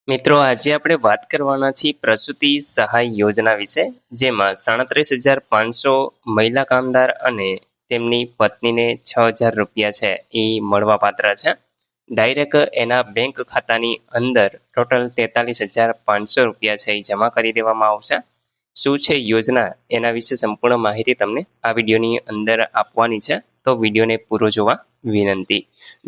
મિત્રો આજે આપણે વાત કરવાના છીએ પ્રસૂતિ સહાય યોજના વિશે, જેમાં 37,500 મહિલા કામદાર અને તેમની પત્નીને 6,000 રૂપિયા છે એ મળવાપાત્ર છે. ડાયરેક્ટ એના બેંક ખાતાની અંદર ટોટલ 43,500 રૂપિયા છે એ જમા કરી દેવામાં આવશે. શું છે યોજના એના વિશે સંપૂર્ણ માહિતી તમને આ વિડીયોની અંદર આપવાની છે, તો વિડીયોને પૂરો જોવા વિનંતી.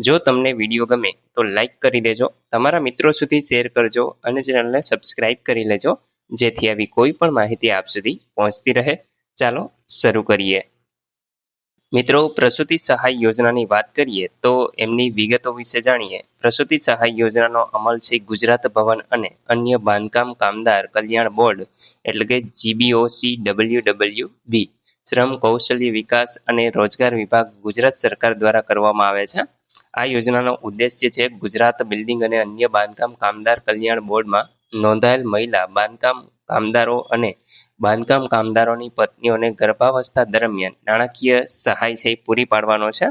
જો તમને વિડીયો ગમે તો લાઈક કરી દેજો, તમારા મિત્રો સુધી શેર કરજો અને ચેનલને સબસ્ક્રાઇબ કરી લેજો, જેથી આવી કોઈ પણ માહિતી આપ સુધી પહોંચતી રહે. ચાલો શરૂ કરીએ. મિત્રો, પ્રસૂતિ સહાય યોજનાની વાત કરીએ તો એમની વિગતો વિશે જાણીએ. પ્રસૂતિ સહાય યોજનાનો અમલ છે ગુજરાત ભવન અને અન્ય બાંધકામ કામદાર કલ્યાણ બોર્ડ એટલે કે GBOCWWB શ્રમ કૌશલ્ય વિકાસ અને રોજગાર વિભાગ ગુજરાત સરકાર દ્વારા કરવામાં આવે છે. આ યોજનાનો ઉદ્દેશ્ય છે ગુજરાત બિલ્ડિંગ અને અન્ય બાંધકામ કામદાર કલ્યાણ બોર્ડમાં નોંધાયેલ મહિલા બાંધકામ કામદારો અને બાંધકામ કામદારોની પત્નીઓને ગર્ભાવસ્થા દરમિયાન નાણાકીય સહાય છે પૂરી પાડવાનો છે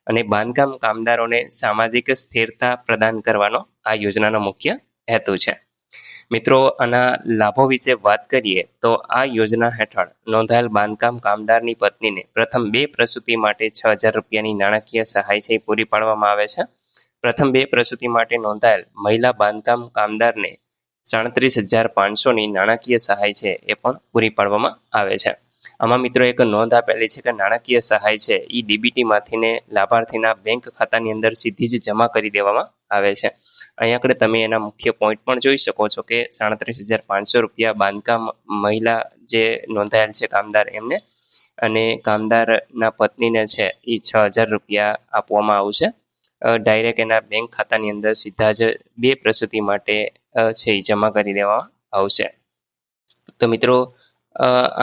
અને બાંધકામ કામદારોને સામાજિક સ્થિરતા પ્રદાન કરવાનો આ યોજનાનો મુખ્ય હેતુ છે. મિત્રો, આના લાભો વિશે વાત કરીએ તો આ યોજના હેઠળ નોંધાયેલ બાંધકામ કામદારની પત્નીને પ્રથમ 2 પ્રસૂતિ માટે 6,000 રૂપિયાની નાણાકીય સહાય છે પૂરી પાડવામાં આવે છે. પ્રથમ 2 પ્રસૂતિ માટે નોંધાયેલ મહિલા બાંધકામ કામદારને 37,500ની નાણાકીય સહાય છે એ પણ પૂરી પાડવામાં આવે છે. આમાં મિત્રો એક નોંધ આપેલી છે કે નાણાકીય સહાય છે એ ડીબીટીમાંથીને લાભાર્થીના બેંક ખાતાની અંદર સીધી જ જમા કરી દેવામાં આવે છે. અહીંયા આગળ તમે એના મુખ્ય પોઈન્ટ પણ જોઈ શકો છો કે 37,500 રૂપિયા બાંધકામ મહિલા જે નોંધાયેલ છે કામદાર એમને, અને કામદારના પત્નીને છે એ 6,000 રૂપિયા આપવામાં આવશે ડાયરેક્ટ એના બેંક ખાતાની અંદર સીધા જ 2 પ્રસૂતિ માટે છે એ જમા કરી દેવામાં આવશે. તો મિત્રો,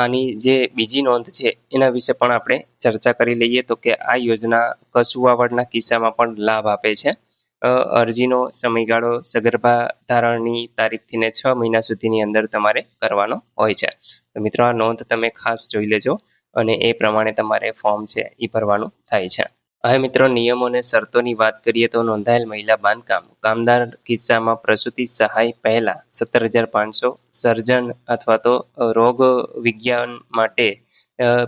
આની જે બીજી નોંધ છે એના વિશે પણ આપણે ચર્ચા કરી લઈએ તો કે આ યોજના કસુવાવડના કિસ્સામાં પણ લાભ આપે છે. અરજીનો સમયગાળો સગર્ભા ધારણની તારીખથી 6 મહિના સુધીની અંદર તમારે કરવાનો હોય છે. તો મિત્રો, આ નોંધ તમે ખાસ જોઈ લેજો અને એ પ્રમાણે તમારે ફોર્મ છે એ ભરવાનું થાય છે. હવે મિત્રો, નિયમો અને શરતોની વાત કરીએ તો નોંધાયેલ મહિલા બાંધકામ કામદાર કિસ્સામાં પ્રસૂતિ સહાય પહેલા 17,500, સર્જન અથવા તો રોગ વિજ્ઞાન માટે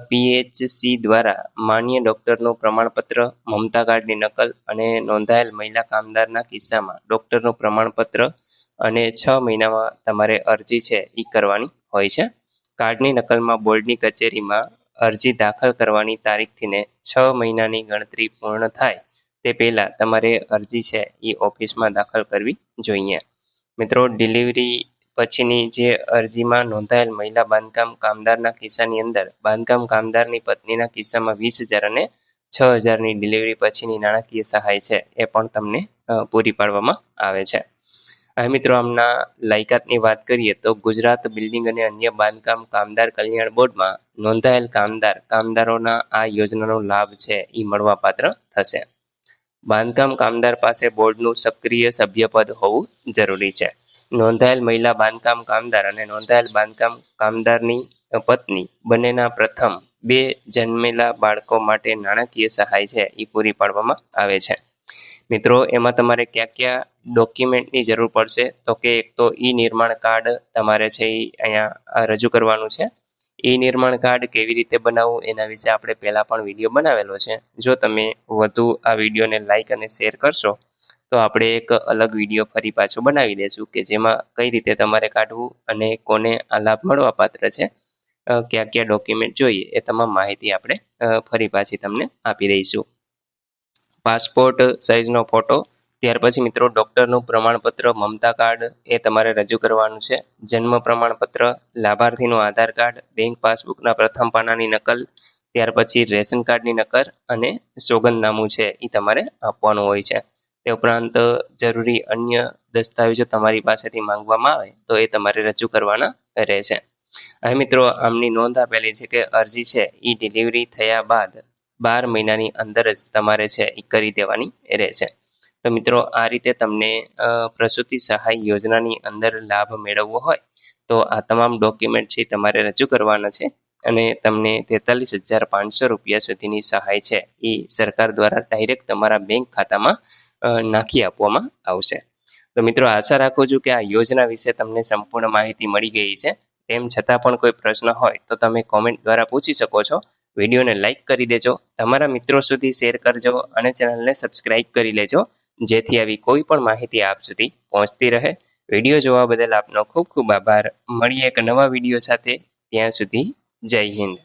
PHC દ્વારા માન્ય ડોક્ટરનું પ્રમાણપત્ર, મમતા કાર્ડની નકલ અને નોંધાયેલ મહિલા કામદારના કિસ્સામાં ડોક્ટરનું પ્રમાણપત્ર અને 6 મહિનામાં તમારે અરજી છે એ કરવાની હોય છે. કાર્ડની નકલમાં બોર્ડની કચેરીમાં અરજી દાખલ કરવાની તારીખથી 6 મહિનાની ગણતરી પૂર્ણ થાય તે પહેલાં તમારે અરજી છે એ ઓફિસમાં દાખલ કરવી જોઈએ. મિત્રો, ડિલિવરી પછીની જે અરજીમાં નોંધાયેલ મહિલા બાંધકામ કામદારના કિસ્સાની અંદર બાંધકામ કામદારની પત્નીના કિસ્સામાં 20,000 અને 6,000ની ડિલિવરી પછીની નાણાકીય સહાય છે એ પણ તમને પૂરી પાડવામાં આવે છે. હવે મિત્રો, આમના લાયકાતની વાત કરીએ તો ગુજરાત બિલ્ડિંગ અને અન્ય બાંધકામ કામદાર કલ્યાણ બોર્ડમાં નોંધાયેલ કામદારોના આ યોજનાનો લાભ છે એ મળવાપાત્ર થશે. બાંધકામ કામદાર પાસે બોર્ડનું સક્રિય સભ્યપદ હોવું જરૂરી છે. નોંધાયેલ મહિલા બાંધકામ કામદાર અને નોંધાયેલ બાંધકામ કામદારની પત્ની બંનેના પ્રથમ 2 જન્મેલા બાળકો માટે નાણાકીય સહાય છે એ પૂરી પાડવામાં આવે છે. મિત્રો, એમાં તમારે કયા ડોક્યુમેન્ટની જરૂર પડશે તો કે એક તો નિર્માણ કાર્ડ તમારે છે એ અહીંયા રજૂ કરવાનું છે. નિર્માણ કાર્ડ કેવી રીતે બનાવવું એના વિશે આપણે પહેલાં પણ વિડીયો બનાવેલો છે. જો તમે વધુ આ વિડીયોને લાઈક અને શેર કરશો તો આપણે એક અલગ વિડીયો ફરી પાછો બનાવી દઈશું કે જેમાં કઈ રીતે તમારે કાઢવું અને કોને આ લાભ મળવાપાત્ર છે, કયા ડોક્યુમેન્ટ જોઈએ એ તમામ માહિતી આપણે ફરી પાછી તમને આપી દઈશું. પાસપોર્ટ સાઇઝનો ફોટો, ત્યાર પછી મિત્રો ડૉક્ટરનું પ્રમાણપત્ર, મમતા કાર્ડ એ તમારે રજૂ કરવાનું છે. જન્મ પ્રમાણપત્ર, લાભાર્થીનું આધાર કાર્ડ, બેંક પાસબુકના પ્રથમ પાનાની નકલ, ત્યાર પછી રેશન કાર્ડની નકલ અને સોગંદનામું છે એ તમારે આપવાનું હોય છે. તે ઉપરાંત જરૂરી અન્ય દસ્તાવેજો તમારી પાસેથી માંગવામાં આવે તો એ તમારે રજૂ કરવાના રહેશે. હવે મિત્રો, આમની નોંધ આપેલી છે કે અરજી છે એ ડિલિવરી થયા બાદ 12 મહિનાની અંદર જ તમારે છે એ કરી દેવાની રહેશે. તો મિત્રો, આ રીતે તમને પ્રસૂતિ સહાય યોજનાની અંદર લાભ મેળવવો હોય તો આ તમામ ડોક્યુમેન્ટ છે તમારે રજૂ કરવાના છે અને તમને 43,500 રૂપિયા સુધીની સહાય છે એ સરકાર દ્વારા ડાયરેક્ટ તમારા બેંક ખાતામાં નાખી આપવામાં આવશે. તો મિત્રો આશા રાખું છું કે આ યોજના વિશે તમને સંપૂર્ણ માહિતી મળી ગઈ છે. તેમ છતાં પણ કોઈ પ્રશ્ન હોય તો તમે કોમેન્ટ દ્વારા પૂછી શકો છો. વિડીયોને લાઇક કરી દેજો, તમારા મિત્રો સુધી શેર કરજો અને ચેનલને સબસ્ક્રાઇબ કરી લેજો, જેથી આવી કોઈ પણ માહિતી આપ સુધી પહોંચતી રહે. વિડીયો જોવા બદલ આપનો ખૂબ ખૂબ આભાર. મળીએ એક નવા વિડીયો સાથે. ત્યાં સુધી જય હિન્દ.